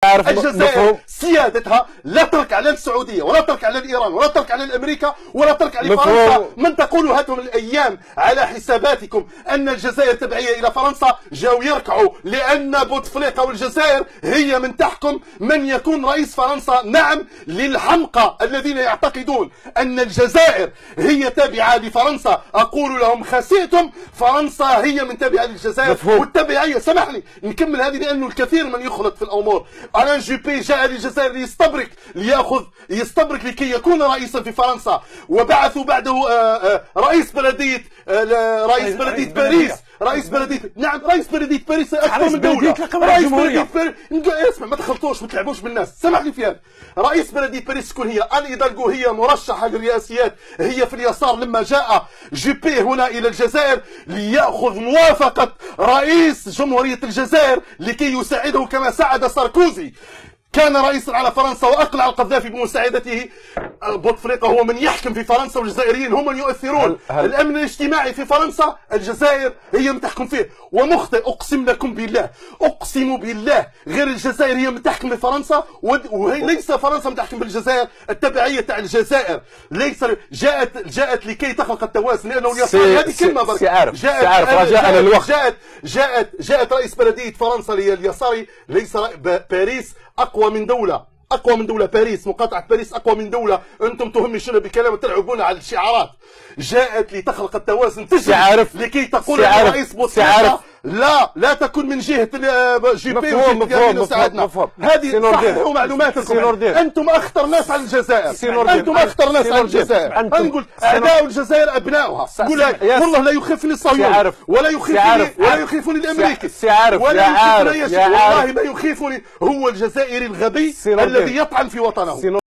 عارف الجزائر سيادتها لا ترك على السعوديه ولا ترك على ايران ولا ترك على امريكا ولا ترك على فرنسا. من تقولوا هذم الايام على حساباتكم ان الجزائر تبعيه الى فرنسا جاوا يركعوا، لان بوتفليقه والجزائر هي من تحكم من يكون رئيس فرنسا. نعم، للحمقى الذين يعتقدون ان الجزائر هي تابعه لفرنسا اقول لهم خسئتم، فرنسا هي من تابعه للجزائر. والتبعيه، سمح لي نكمل هذه لانه الكثير من يخلط في الامور. الان جوبي جاء للجزائر يستبرك لكي يكون رئيسا في فرنسا، وبعثوا بعده رئيس بلديه باريس. رئيس بلديه باريس اكبر من دوله. رئيس بلديه باريس، اسمع ما تخلطوش ما تلعبوش بالناس، سمح لي في هذا. رئيس بلديه باريس تكون هي آن هيدالغو، هي مرشحه للرئاسيات، هي في اليسار. لما جاء جوبي هنا الى الجزائر ليأخذ موافقه رئيس جمهوريه الجزائر لكي يساعده كما ساعد ساركوزي، كان رئيسا على فرنسا واقلع القذافي بمساعدته. بوتفليقه هو من يحكم في فرنسا والجزائريين هم من يؤثرون. الامن الاجتماعي في فرنسا الجزائر هي من تحكم فيه. ومخطئ، اقسم لكم بالله، اقسم بالله غير الجزائر هي من تحكم فرنسا، وهي ليس فرنسا من تحكم بالجزائر. التبعيه تاع الجزائر ليس جاءت لكي تخلق التوازن، لانه اليسار هذه كلمه برك. جاءت رئيس بلديه فرنسا اليساري. ليس باريس اقوى من دوله باريس، مقاطعه باريس اقوى من دوله. انتم تهمشون بكلام وتلعبون على الشعارات. جاءت لتخلق التوازن، تجري لكي تقول الرئيس بوتفليقه لا تكن من جهه جيبي وساعدنا. هذه صححوا معلوماتكم. انتم اخطر ناس على الجزائر، انتم اخطر ناس على الجزائر. نقول اعداء الجزائر ابناؤها. قول والله لا يخيفني الصهيوني ولا يخيفني الامريكي والله ما يخيفني هو الجزائري الغبي الذي يطعن في وطنه.